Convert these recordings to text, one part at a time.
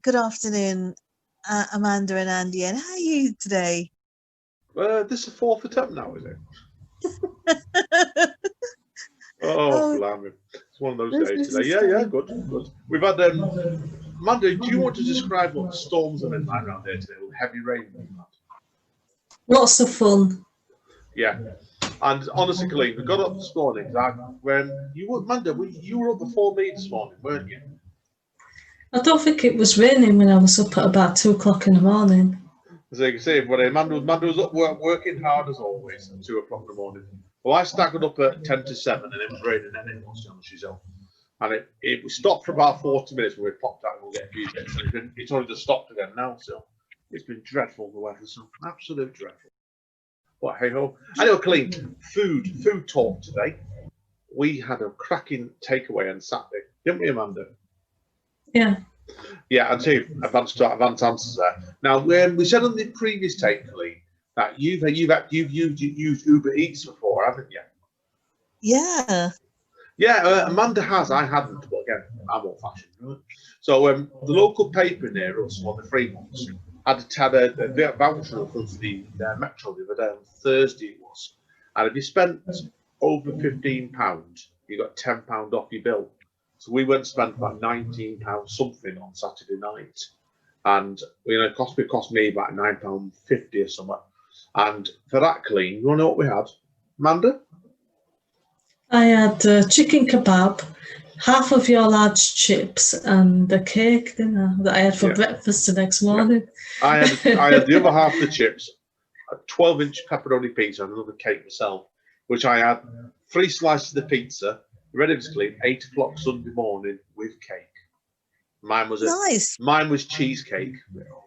good afternoon, Amanda and Andy. And how are you today? This is the fourth attempt now, is it? Oh, blimey. It's one of those days today. Yeah, good. We've had, Amanda, do you want to describe what the storms have been like around there today with heavy rain? Lots of fun. Yeah. And honestly, Colleen, we got up this morning. When you were, Amanda, you were up before me this morning, weren't you? I don't think it was raining when I was up at about 2 o'clock in the morning. As you can see, but Amanda was up working hard as always at 2 o'clock in the morning. Well, I staggered up at 10 to 7 and it was raining and it was on she's own. And it stopped for about 40 minutes when we popped out and we'll get a few bits. And it's only just stopped again now, so it's been dreadful, the weather, so absolute dreadful. But hey ho. Anyway, Colleen, food talk today. We had a cracking takeaway on Saturday, didn't we, Amanda? Yeah. Yeah, and two advanced answers there. Now, we said on the previous take, Colleen, that you've used Uber Eats before, haven't you? Yeah. Yeah, Amanda has. I hadn't, but again, I'm old-fashioned, right? So the local paper near us, one of the free ones, had a voucher in front of the Metro the other day on Thursday it was, and if you spent over £15, you got £10 off your bill. So we went and spent about £19 something on Saturday night, and it cost me about £9.50 or something. And for that, Colleen, you want to know what we had, Amanda? I had chicken kebab, half of your large chips, and a cake dinner that I had for breakfast the next morning. Yeah. I had the other half of the chips, a 12-inch pepperoni pizza, and another cake myself, which I had 3 slices of the pizza, ready to clean, 8 o'clock Sunday morning with cake. Mine was nice. Mine was cheesecake. Oh,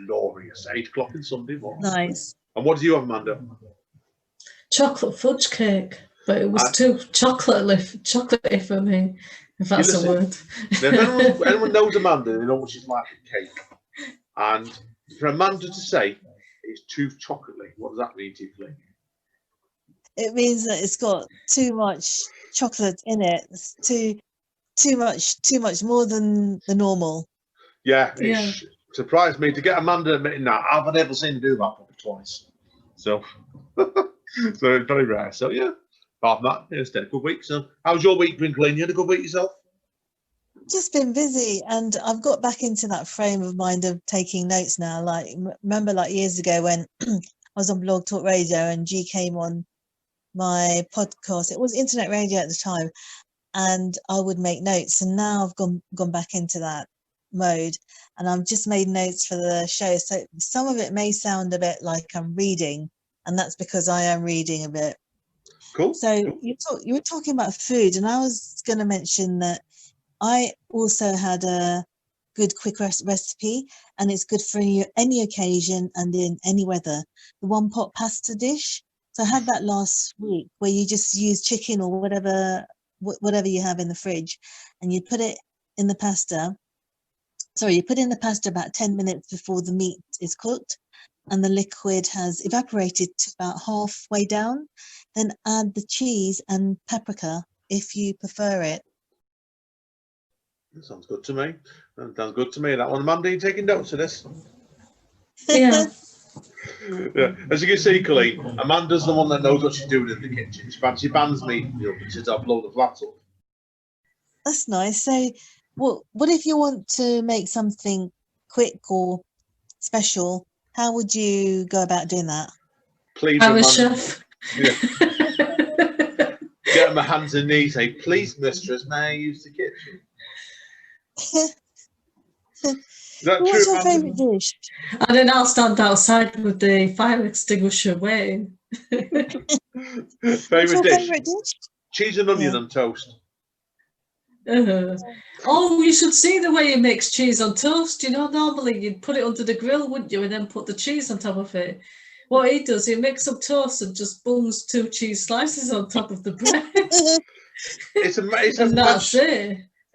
glorious! 8 o'clock on Sunday morning. Nice. And what did you have, Amanda? Chocolate fudge cake, but it was too chocolatey for me, if that's a word. If anyone knows Amanda, they know what she's like with cake. And for Amanda to say it's too chocolatey, what does that mean to you, Colleen? It means that it's got too much chocolate in it. It's too much more than the normal. Yeah, it surprised me to get Amanda admitting that. I've never seen her do that probably twice. So, so it's very rare. So yeah, apart from that, it's been a good week. So, how's your week been, Colleen? You had a good week yourself? Just been busy, and I've got back into that frame of mind of taking notes now. Like, remember, like years ago when I was on Blog Talk Radio and G came on my podcast. It was internet radio at the time, and I would make notes. And now I've gone back into that mode, and I've just made notes for the show. So some of it may sound a bit like I'm reading, and that's because I am reading a bit. Cool. So you were talking about food, and I was going to mention that I also had a good quick recipe, and it's good for any occasion and in any weather. The one pot pasta dish. So I had that last week, where you just use chicken or whatever you have in the fridge, and you put it in the pasta. Sorry, you put in the pasta about 10 minutes before the meat is cooked, and the liquid has evaporated to about halfway down. Then add the cheese and paprika if you prefer it. That sounds good to me. That one, Amanda, you taking notes of this? Yeah. Yeah. As you can see, Colleen, Amanda's the one that knows what she's doing in the kitchen. She bans me because I blow the flat up. That's nice. So, what if you want to make something quick or special? How would you go about doing that? Please, I'm a chef. Yeah. Get on my hands and knees. Say, please, mistress, may I use the kitchen? What's your favourite dish? And then I'll stand outside with the fire extinguisher waiting. Favourite dish? Dish? Cheese and onion on toast. Oh, you should see the way he makes cheese on toast. Normally you'd put it under the grill, wouldn't you, and then put the cheese on top of it. What he does, he makes some toast and just bungs 2 cheese slices on top of the bread.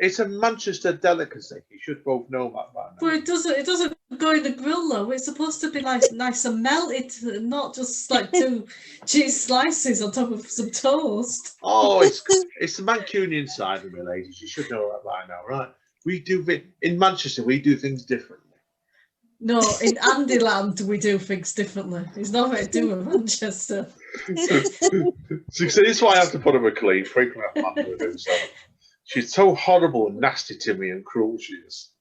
It's a Manchester delicacy. You should both know that by now. But it doesn't go in the grill though. It's supposed to be nice and melted, not just like 2 cheese slices on top of some toast. Oh, it's the Mancunian side of me, ladies. You should know that by now, right? We do in Manchester. We do things differently. No, in Andyland we do things differently. It's not what to do with Manchester. So this is why I have to put her with clean frequently. Amanda would do so. She's so horrible and nasty to me and cruel. She is.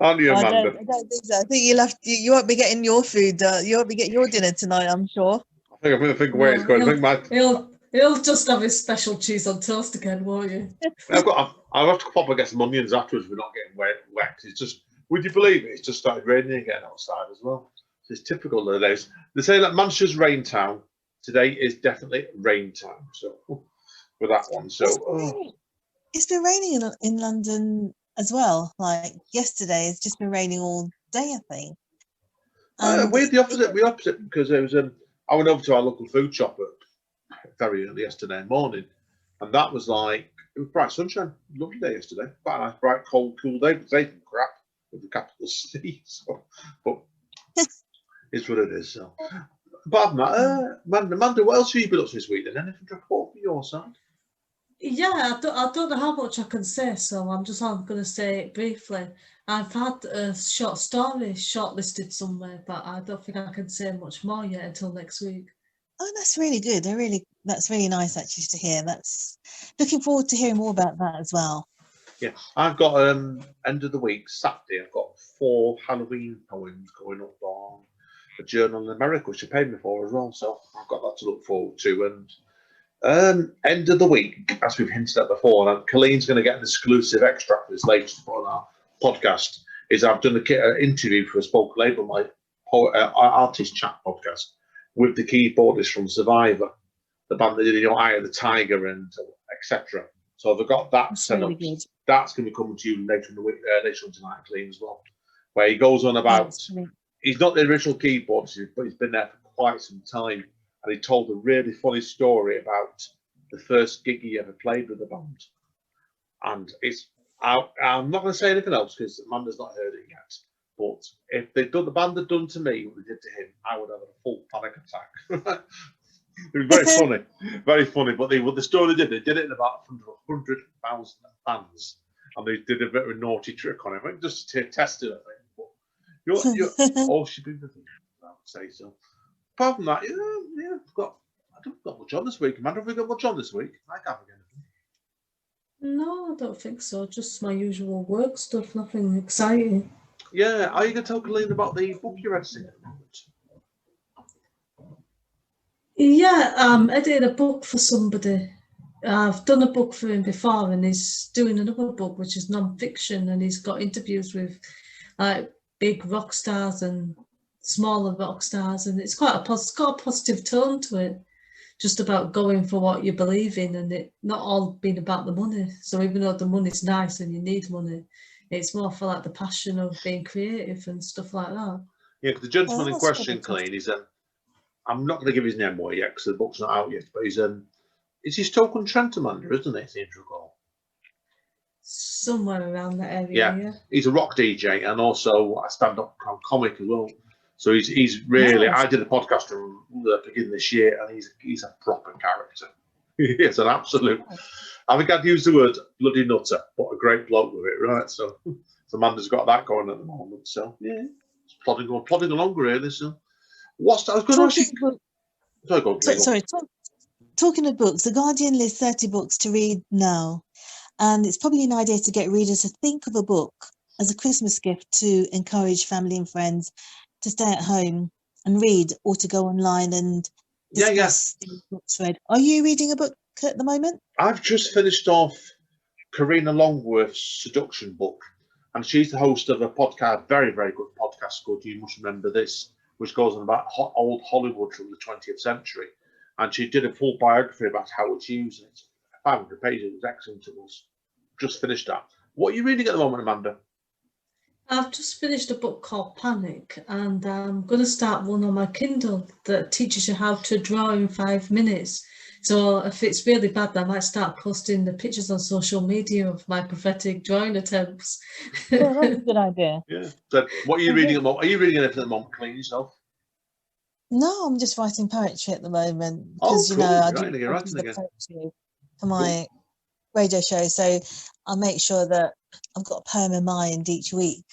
Aren't you, Amanda? I don't think so. I think you won't be getting your food. You won't be getting your dinner tonight, I'm sure. I think I'm going to think where it's going. He'll just have his special cheese on toast again, won't you? I'll have to pop and get some onions afterwards. We're not getting wet. It's just, would you believe it? It's just started raining again outside as well. So it's typical nowadays. They say that Manchester's rain town. Today is definitely rain time. So with that one, it's been raining in London as well. Like yesterday, it's just been raining all day, I think. We're the opposite. We're opposite because there was I went over to our local food shop very early yesterday morning, and that was like it was bright sunshine, lovely day yesterday. Quite a nice, bright, cold, cool day. But today's been crap with the capital C. So, but it's what it is. So, apart from that, Amanda, what else have you been up to this week? Then anything to report from your side? Yeah, I don't know how much I can say, so I'm going to say it briefly. I've had a short story shortlisted somewhere, but I don't think I can say much more yet until next week. Oh, that's really good. That's really nice actually to hear. That's looking forward to hearing more about that as well. Yeah, I've got end of the week, Saturday, I've got 4 Halloween poems going up on a journal in America, which I paid me for as well. So I've got that to look forward to. And end of the week, as we've hinted at before, and Colleen's going to get an exclusive extract of this latest on our podcast, is I've done an interview for a spoken label, my artist chat podcast, with the keyboardist from Survivor, the band that did Eye of the Tiger and etc. So they've got that set up. Good. That's going to be coming to you later in the week, later on tonight, Colleen, as well, where he goes on about. He's not the original keyboardist, but he's been there for quite some time. And he told a really funny story about the first gig he ever played with the band. And I'm not going to say anything else because Amanda's not heard it yet. But if the band had done to me what they did to him, I would have a full panic attack. It was very funny, very funny. But the story they did it in about 100,000 fans. And they did a bit of a naughty trick on him, just to test it, I think. But you're should be the thing, I would say so. Apart from that, I've got much on this week. Amanda, have we got much on this week? I can't forget anything. No, I don't think so. Just my usual work stuff, nothing exciting. Yeah, are you going to tell Colleen about the book you're editing at the moment? Yeah, I'm editing a book for somebody. I've done a book for him before, and he's doing another book, which is non-fiction, and he's got interviews with big rock stars and smaller rock stars, and it's got a positive tone to it, just about going for what you believe in, and it not all being about the money. So even though the money's nice and you need money, it's more for like the passion of being creative and stuff like that. Yeah, because the gentleman in question, Colleen, is I'm not going to give his name away yet because the book's not out yet, but he's Stoke on Trent, Amanda, isn't it? Seems to recall. Somewhere around that area. Yeah, he's a rock DJ and also a stand-up comic as well. So he's really. Nice. I did a podcast from the beginning of this year, and he's a proper character. He's an absolute. I think I'd use the word bloody nutter, but a great bloke with it, right? So Amanda's got that going at the moment. So yeah, it's plodding along really. So I was going to ask you. Talking of books, The Guardian lists 30 books to read now, and it's probably an idea to get readers to think of a book as a Christmas gift to encourage family and friends to stay at home and read, or to go online and discuss the books read. Are you reading a book at the moment? I've just finished off Karina Longworth's seduction book, and she's the host of a podcast, very, very good podcast called You Must Remember This, which goes on about old Hollywood from the 20th century. And she did a full biography about Howard Hughes, and it's 500 pages. It was excellent. It was just finished that. What are you reading at the moment, Amanda? I've just finished a book called Panic, and I'm going to start one on my Kindle that teaches you how to draw in 5 minutes. So if it's really bad, I might start posting the pictures on social media of my pathetic drawing attempts. Yeah, that's a good idea. Yeah. So what are you reading at the moment? Are you reading anything at the moment, Colleen, yourself? No, I'm just writing poetry at the moment because I do poetry poetry for my radio show, so I make sure that I've got a poem in mind each week,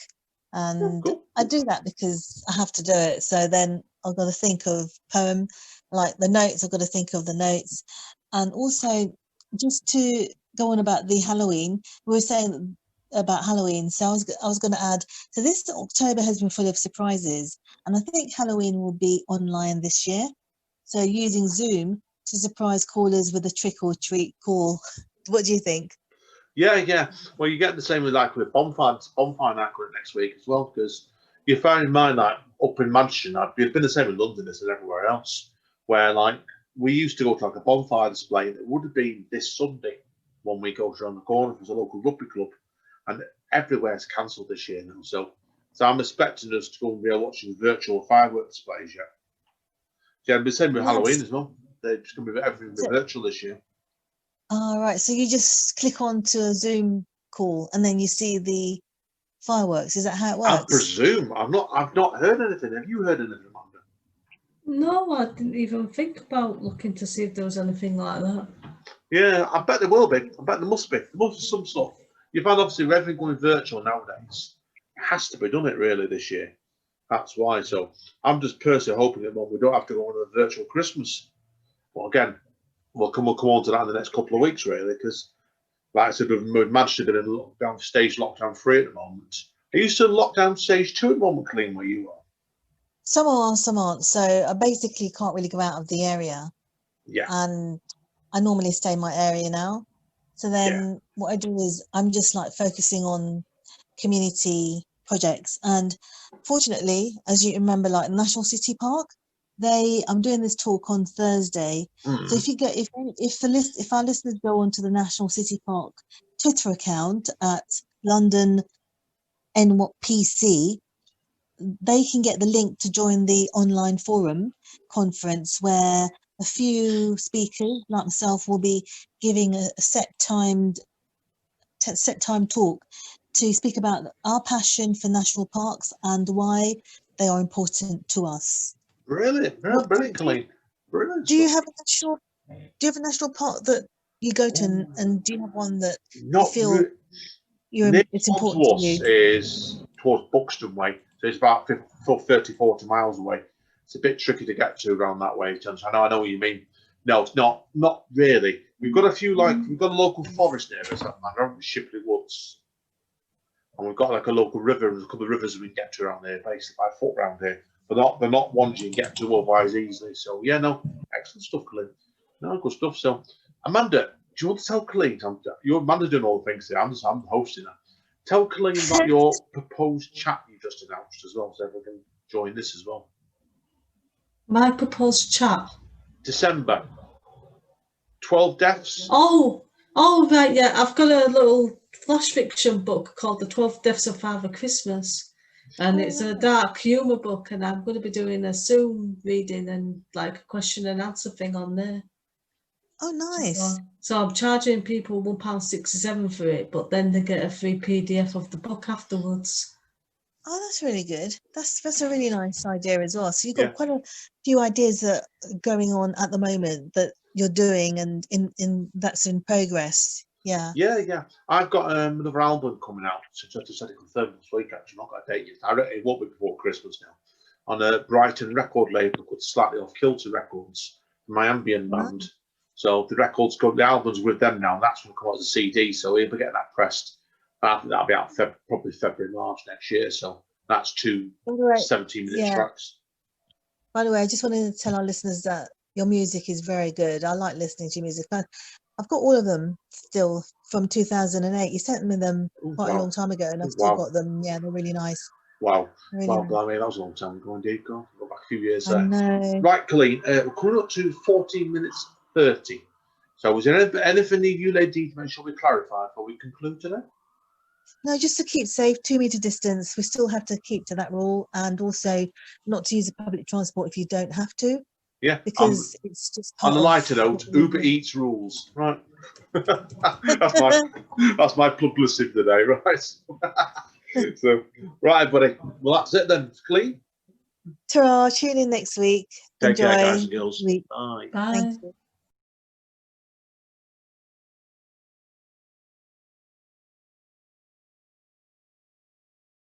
and Cool. I do that because I have to do it. So then I've got to think of poem, like the notes. I've got to think of the notes, and also just to go on about the Halloween. We were saying about Halloween, so I was going to add. So this October has been full of surprises, and I think Halloween will be online this year. So using Zoom to surprise callers with a trick or treat call. What do you think? Yeah. Well, you get the same with bonfire night coming next week as well, because you find in mind like up in Manchester, it's been the same in London as everywhere else, where like we used to go to like a bonfire display, and it would have been this Sunday one week over around the corner. There's a local rugby club, and everywhere's cancelled this year now. So I'm expecting us to go and be watching virtual fireworks displays yet. Yeah, it'll be the same with Halloween as well. They're just going to be everything virtual this year. All right. So you just click on to a Zoom call and then you see the fireworks. Is that how it works? I presume. I've not heard anything. Have you heard anything, Amanda? No, I didn't even think about looking to see if there was anything like that. Yeah, I bet there will be. I bet there must be. There must be some stuff. You've had obviously with everything going virtual nowadays. It has to be done it really this year. That's why. So I'm just personally hoping that we don't have to go on a virtual Christmas. But again, we'll come on to that in the next couple of weeks, really, because, like I said, we've Manchester been in lockdown, stage lockdown 3 at the moment. Are you still lockdown stage 2 at the moment, Colleen, where you are? Some are, some aren't. So I basically can't really go out of the area. Yeah. And I normally stay in my area now. So then what I do is I'm just like focusing on community projects. And fortunately, as you remember, like National City Park, I'm doing this talk on Thursday. So if you go, if our listeners go onto the National City Park Twitter account at London NWPC, they can get the link to join the online forum conference where a few speakers like myself will be giving a set time talk to speak about our passion for national parks and why they are important to us. Really? Brilliant, Colleen. Brilliant. Do you have a national park that you go to, and do you have one that you feel it's important to you? Is towards Buxton way, so it's about 30-40 miles away. It's a bit tricky to get to around that way. I know what you mean. No, it's not really. We've got a few we've got a local forest near us, haven't we? Shipley Woods, and we've got like a local river and a couple of rivers we can get to around here, basically by foot around here. But they're not ones you can get to otherwise easily. So yeah, no, excellent stuff, Colleen. No, good stuff. So Amanda, do you want to tell Colleen? Amanda's doing all the things here. I'm hosting her. Tell Colleen about your proposed chat you just announced as well, so everyone can join this as well. My proposed chat. December. 12 deaths. Oh, right, yeah. I've got a little flash fiction book called The 12 Deaths of Father Christmas. And it's a dark humour book, and I'm going to be doing a Zoom reading and like a question and answer thing on there. Oh, nice. So I'm charging people £1.67 for it, but then they get a free PDF of the book afterwards. Oh, that's really good. That's a really nice idea as well. So you've got quite a few ideas that are going on at the moment that you're doing, and in that's in progress. Yeah. I've got another album coming out. So just to set it confirmed this week. Actually, not got a date yet. It won't be before Christmas now. On a Brighton record label called Slightly Off Kilter Records, my ambient band. So the album's with them now. And that's going to come out as a CD. So we'll be getting that pressed. I think that'll be out probably February, March next year. So that's 2 17-minute tracks. By the way, I just wanted to tell our listeners that your music is very good. I like listening to your music. I've got all of them still from 2008. You sent me them quite a long time ago, and I've still got them. Yeah, they're really nice. Wow. Really nice. Blimey, that was a long time ago indeed. Go back a few years there. I know. Right, Colleen, we're coming up to 14 minutes 30. So was there anything you ladies need to make sure we clarify before we conclude today? No, just to keep safe, 2 metre distance. We still have to keep to that rule, and also not to use the public transport if you don't have to. Yeah, because it's just on a lighter note, Uber Eats rules, right? that's my publicity today, right? So, right, buddy. Well, that's it then. Colleen. Ta-ra, tune in next week. Take Enjoy. care, guys and girls. Bye. Thank you.